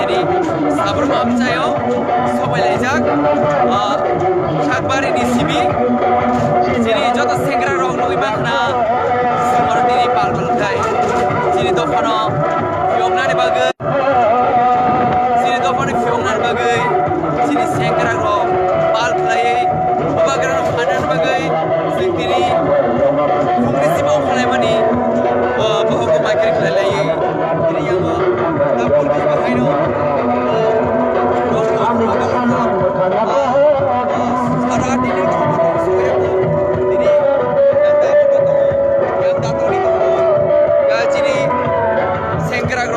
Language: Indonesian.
Jadi sabrma amcayo sobai laijak Shakbari di Sibi. Jadi joto sengra rong nui makna semua diri pal belai. Jadi tofano fiongna di bagai. Jadi tofano fiongna di bagai. Jadi sengra rong pal belai. Bagai anan bagai. Sendiri fungsi sibau belai mani. Bahwa makin belai. Jadi yang dapur di bahai no. Saat ini yang datang di Tamo, ya jadi sengkerak